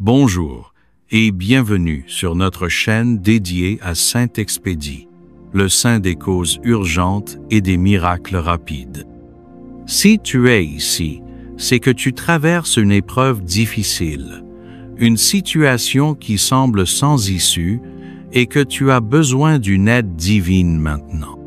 Bonjour et bienvenue sur notre chaîne dédiée à Saint-Expédie, le saint des causes urgentes et des miracles rapides. Si tu es ici, c'est que tu traverses une épreuve difficile, une situation qui semble sans issue et que tu as besoin d'une aide divine maintenant.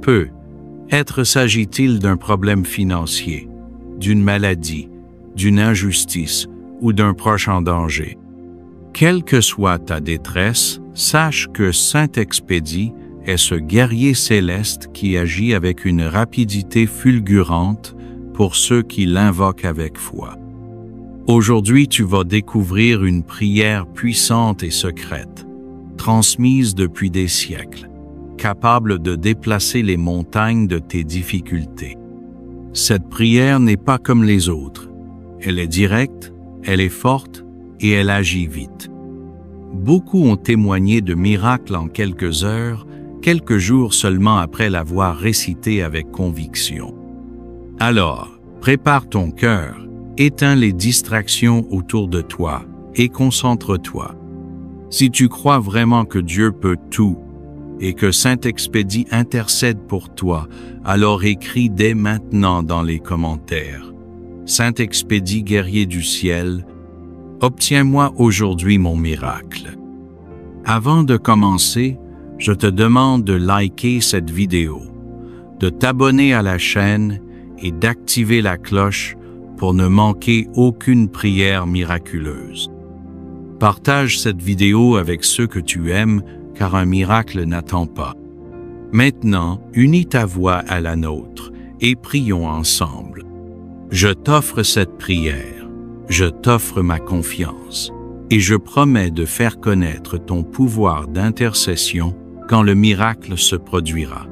Peut-être s'agit-il d'un problème financier, d'une maladie, d'une injustice ou d'un proche en danger. Quelle que soit ta détresse, sache que Saint-Expédie est ce guerrier céleste qui agit avec une rapidité fulgurante pour ceux qui l'invoquent avec foi. Aujourd'hui, tu vas découvrir une prière puissante et secrète, transmise depuis des siècles, capable de déplacer les montagnes de tes difficultés. Cette prière n'est pas comme les autres. Elle est directe, elle est forte et elle agit vite. Beaucoup ont témoigné de miracles en quelques heures, quelques jours seulement après l'avoir récité avec conviction. Alors, prépare ton cœur, éteins les distractions autour de toi et concentre-toi. Si tu crois vraiment que Dieu peut tout et que Saint-Expédie intercède pour toi, alors écris dès maintenant dans les commentaires. Saint-Expédie, guerrier du ciel, obtiens-moi aujourd'hui mon miracle. Avant de commencer, je te demande de liker cette vidéo, de t'abonner à la chaîne et d'activer la cloche pour ne manquer aucune prière miraculeuse. Partage cette vidéo avec ceux que tu aimes, car un miracle n'attend pas. Maintenant, unis ta voix à la nôtre et prions ensemble. Je t'offre cette prière, je t'offre ma confiance, et je promets de faire connaître ton pouvoir d'intercession quand le miracle se produira.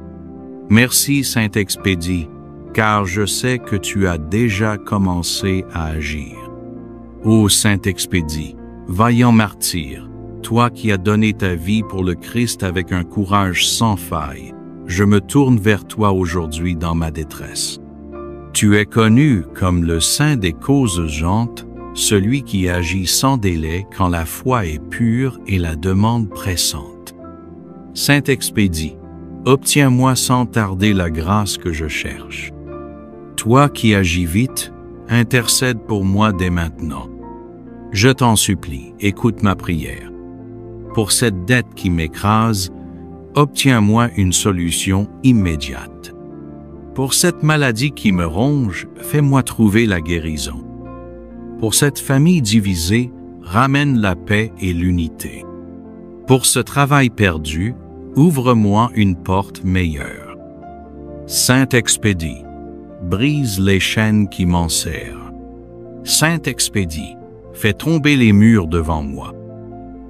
Merci Saint-Expédie, car je sais que tu as déjà commencé à agir. Ô Saint-Expédie, vaillant martyr, toi qui as donné ta vie pour le Christ avec un courage sans faille, je me tourne vers toi aujourd'hui dans ma détresse. Tu es connu comme le saint des causes urgentes, celui qui agit sans délai quand la foi est pure et la demande pressante. Saint-Expédie, obtiens-moi sans tarder la grâce que je cherche. Toi qui agis vite, intercède pour moi dès maintenant. Je t'en supplie, écoute ma prière. Pour cette dette qui m'écrase, obtiens-moi une solution immédiate. Pour cette maladie qui me ronge, fais-moi trouver la guérison. Pour cette famille divisée, ramène la paix et l'unité. Pour ce travail perdu, ouvre-moi une porte meilleure. Saint-Expédie, brise les chaînes qui m'enserrent. Saint-Expédie, fais tomber les murs devant moi.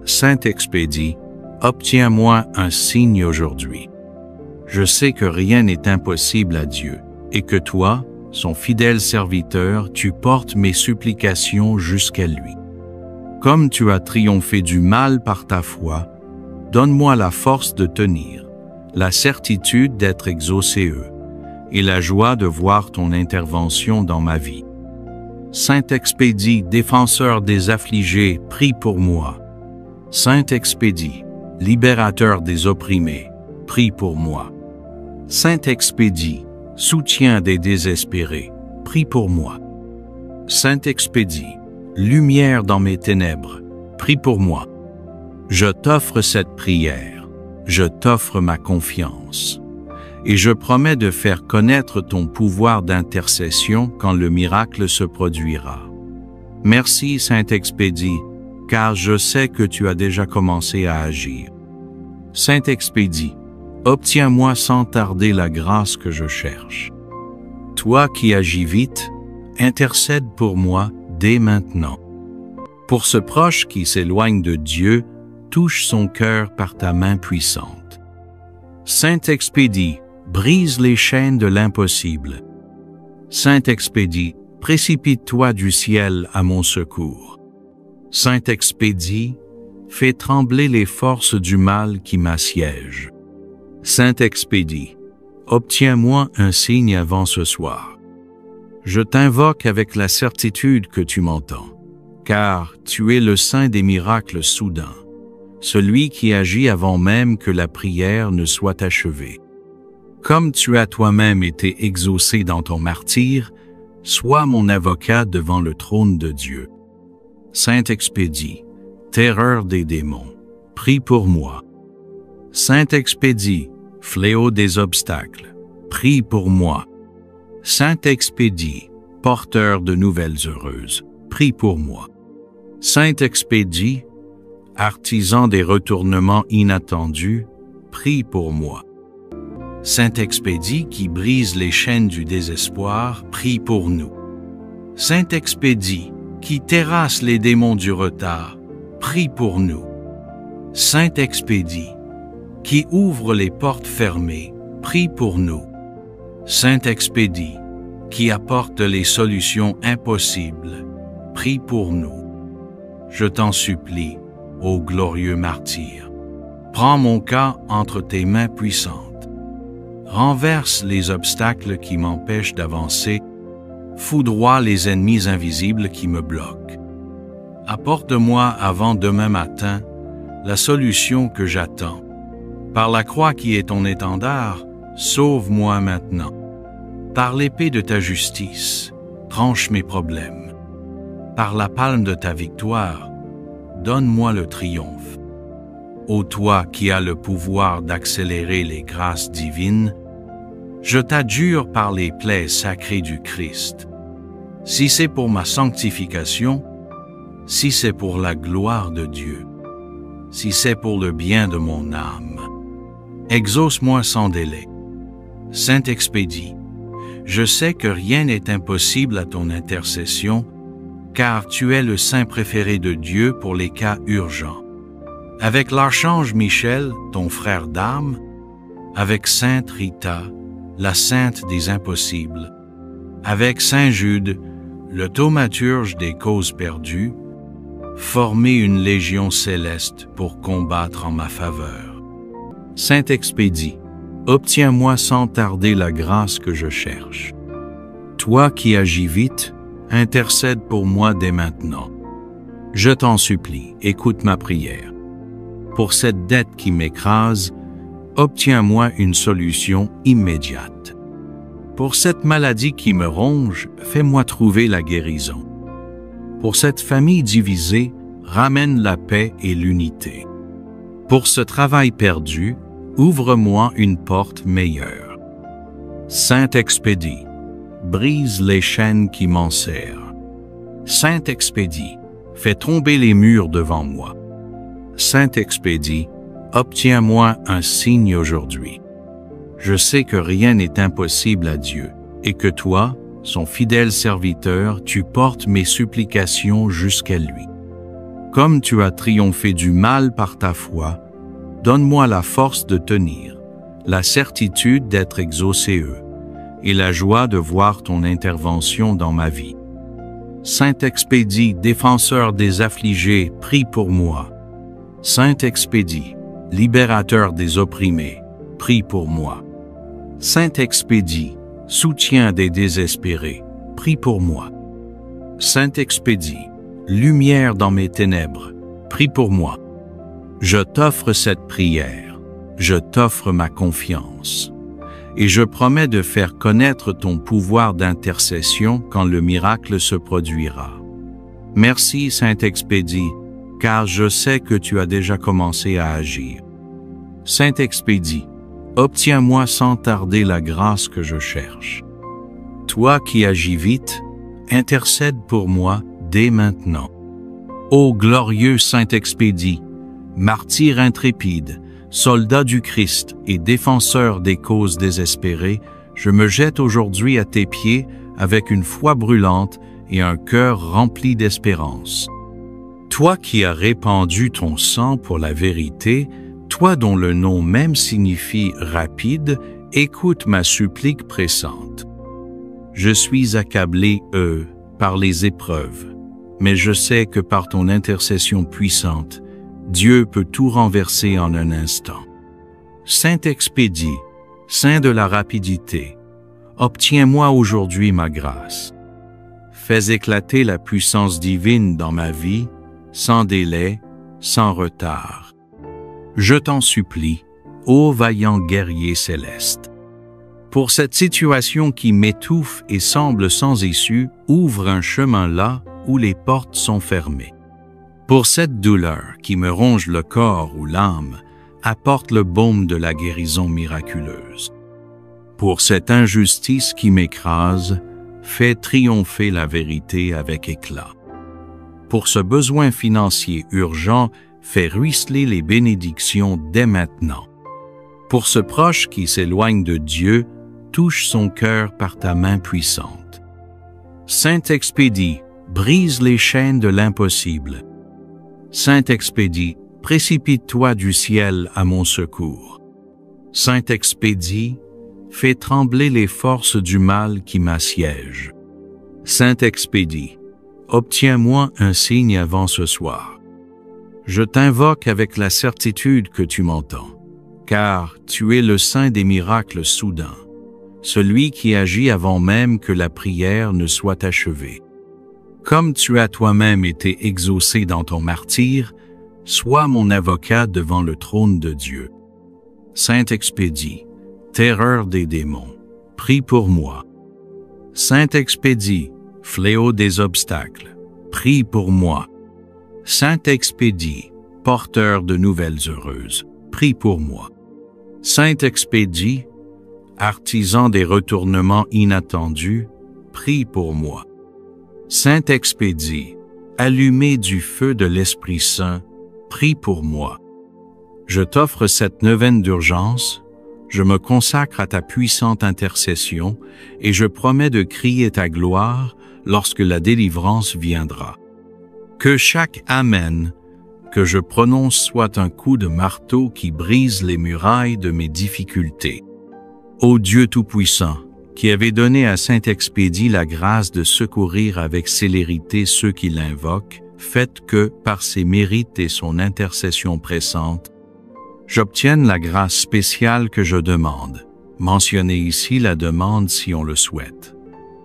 Saint-Expédie, obtiens-moi un signe aujourd'hui. Je sais que rien n'est impossible à Dieu, et que toi, son fidèle serviteur, tu portes mes supplications jusqu'à lui. Comme tu as triomphé du mal par ta foi, donne-moi la force de tenir, la certitude d'être exaucé et la joie de voir ton intervention dans ma vie. Saint-Expédie, défenseur des affligés, prie pour moi. Saint-Expédie, libérateur des opprimés, prie pour moi. Saint-Expédie, soutien des désespérés, prie pour moi. Saint-Expédie, lumière dans mes ténèbres, prie pour moi. Je t'offre cette prière, je t'offre ma confiance, et je promets de faire connaître ton pouvoir d'intercession quand le miracle se produira. Merci Saint-Expédie, car je sais que tu as déjà commencé à agir. Saint-Expédie, obtiens-moi sans tarder la grâce que je cherche. Toi qui agis vite, intercède pour moi dès maintenant. Pour ce proche qui s'éloigne de Dieu, touche son cœur par ta main puissante. Saint-Expédie, brise les chaînes de l'impossible. Saint-Expédie, précipite-toi du ciel à mon secours. Saint-Expédie, fais trembler les forces du mal qui m'assiègent. Saint-Expédie, obtiens-moi un signe avant ce soir. Je t'invoque avec la certitude que tu m'entends, car tu es le saint des miracles soudains, celui qui agit avant même que la prière ne soit achevée. Comme tu as toi-même été exaucé dans ton martyre, sois mon avocat devant le trône de Dieu. Saint Expédie, terreur des démons, prie pour moi. Saint Expédie, fléau des obstacles, prie pour moi. Saint Expédie, porteur de nouvelles heureuses, prie pour moi. Saint Expédie, artisan des retournements inattendus, prie pour moi. Saint Expédie qui brise les chaînes du désespoir, prie pour nous. Saint Expédie qui terrasse les démons du retard, prie pour nous. Saint Expédie qui ouvre les portes fermées, prie pour nous. Saint Expédie qui apporte les solutions impossibles, prie pour nous. Je t'en supplie, ô glorieux martyr, prends mon cas entre tes mains puissantes. Renverse les obstacles qui m'empêchent d'avancer, foudroie les ennemis invisibles qui me bloquent. Apporte-moi avant demain matin la solution que j'attends. Par la croix qui est ton étendard, sauve-moi maintenant. Par l'épée de ta justice, tranche mes problèmes. Par la palme de ta victoire, donne-moi le triomphe. Ô toi qui as le pouvoir d'accélérer les grâces divines, je t'adjure par les plaies sacrées du Christ. Si c'est pour ma sanctification, si c'est pour la gloire de Dieu, si c'est pour le bien de mon âme, exauce-moi sans délai. Saint Expédie, je sais que rien n'est impossible à ton intercession, car tu es le saint préféré de Dieu pour les cas urgents. Avec l'archange Michel, ton frère d'armes, avec sainte Rita, la sainte des impossibles, avec saint Jude, le thaumaturge des causes perdues, formez une légion céleste pour combattre en ma faveur. Saint Expédie, obtiens-moi sans tarder la grâce que je cherche. Toi qui agis vite, intercède pour moi dès maintenant. Je t'en supplie, écoute ma prière. Pour cette dette qui m'écrase, obtiens-moi une solution immédiate. Pour cette maladie qui me ronge, fais-moi trouver la guérison. Pour cette famille divisée, ramène la paix et l'unité. Pour ce travail perdu, ouvre-moi une porte meilleure. Saint Expédie, brise les chaînes qui m'enserrent. Saint Expédie, fais tomber les murs devant moi. Saint Expédie, obtiens-moi un signe aujourd'hui. Je sais que rien n'est impossible à Dieu et que toi, son fidèle serviteur, tu portes mes supplications jusqu'à lui. Comme tu as triomphé du mal par ta foi, donne-moi la force de tenir, la certitude d'être exaucé et la joie de voir ton intervention dans ma vie. Saint Expédie, défenseur des affligés, prie pour moi. Saint Expédie, libérateur des opprimés, prie pour moi. Saint Expédie, soutien des désespérés, prie pour moi. Saint Expédie, lumière dans mes ténèbres, prie pour moi. Je t'offre cette prière, je t'offre ma confiance, et je promets de faire connaître ton pouvoir d'intercession quand le miracle se produira. Merci, Saint Expédie, car je sais que tu as déjà commencé à agir. Saint Expédie, obtiens-moi sans tarder la grâce que je cherche. Toi qui agis vite, intercède pour moi dès maintenant. Ô glorieux Saint Expédie, martyr intrépide, soldat du Christ et défenseur des causes désespérées, je me jette aujourd'hui à tes pieds avec une foi brûlante et un cœur rempli d'espérance. Toi qui as répandu ton sang pour la vérité, toi dont le nom même signifie rapide, écoute ma supplique pressante. Je suis accablé, par les épreuves, mais je sais que par ton intercession puissante, Dieu peut tout renverser en un instant. Saint Expédie, Saint de la rapidité, obtiens-moi aujourd'hui ma grâce. Fais éclater la puissance divine dans ma vie, sans délai, sans retard. Je t'en supplie, ô vaillant guerrier céleste. Pour cette situation qui m'étouffe et semble sans issue, ouvre un chemin là où les portes sont fermées. Pour cette douleur qui me ronge le corps ou l'âme, apporte le baume de la guérison miraculeuse. Pour cette injustice qui m'écrase, fais triompher la vérité avec éclat. Pour ce besoin financier urgent, fais ruisseler les bénédictions dès maintenant. Pour ce proche qui s'éloigne de Dieu, touche son cœur par ta main puissante. Saint-Expédie, brise les chaînes de l'impossible. Saint-Expédie, précipite-toi du ciel à mon secours. Saint-Expédie, fais trembler les forces du mal qui m'assiègent. Saint-Expédie, obtiens-moi un signe avant ce soir. Je t'invoque avec la certitude que tu m'entends, car tu es le saint des miracles soudains, celui qui agit avant même que la prière ne soit achevée. Comme tu as toi-même été exaucé dans ton martyre, sois mon avocat devant le trône de Dieu. Saint-Expédie, terreur des démons, prie pour moi. Saint-Expédie, fléau des obstacles, prie pour moi. Saint-Expédie, porteur de nouvelles heureuses, prie pour moi. Saint-Expédie, artisan des retournements inattendus, prie pour moi. Saint-Expédie, allumé du feu de l'Esprit Saint, prie pour moi. Je t'offre cette neuvaine d'urgence, je me consacre à ta puissante intercession et je promets de crier ta gloire lorsque la délivrance viendra. Que chaque Amen que je prononce soit un coup de marteau qui brise les murailles de mes difficultés. Ô Dieu Tout-Puissant, qui avait donné à Saint-Expédie la grâce de secourir avec célérité ceux qui l'invoquent, faites que, par ses mérites et son intercession pressante, j'obtienne la grâce spéciale que je demande. Mentionnez ici la demande si on le souhaite.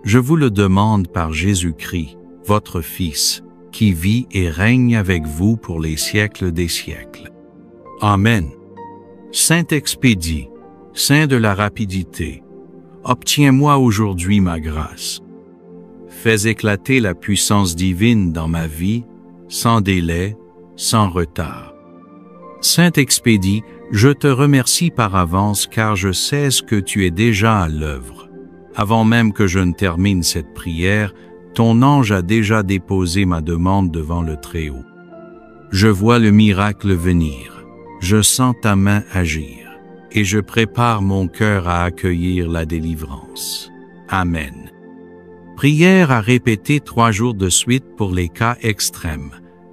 Je vous le demande par Jésus-Christ, votre Fils, qui vit et règne avec vous pour les siècles des siècles. Amen. Saint-Expédie, Saint de la rapidité, obtiens-moi aujourd'hui ma grâce. Fais éclater la puissance divine dans ma vie, sans délai, sans retard. Saint-Expédie, je te remercie par avance car je sais ce que tu es déjà à l'œuvre. Avant même que je ne termine cette prière, ton ange a déjà déposé ma demande devant le Très-Haut. Je vois le miracle venir, je sens ta main agir, et je prépare mon cœur à accueillir la délivrance. Amen. Prière à répéter 3 jours de suite pour les cas extrêmes.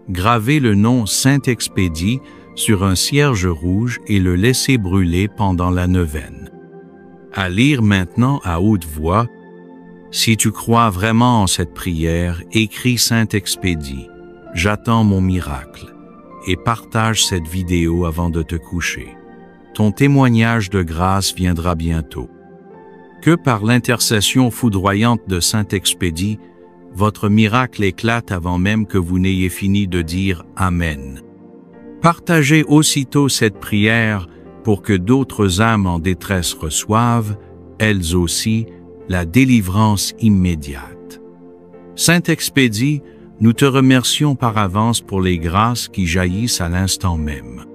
Gravez le nom Saint-Expédie sur un cierge rouge et le laisser brûler pendant la neuvaine. À lire maintenant à haute voix. Si tu crois vraiment en cette prière, écris Saint-Expédie, j'attends mon miracle, et partage cette vidéo avant de te coucher. Ton témoignage de grâce viendra bientôt. Que par l'intercession foudroyante de Saint-Expédie, votre miracle éclate avant même que vous n'ayez fini de dire Amen. Partagez aussitôt cette prière pour que d'autres âmes en détresse reçoivent, elles aussi, la délivrance immédiate. Saint-Expédie, nous te remercions par avance pour les grâces qui jaillissent à l'instant même.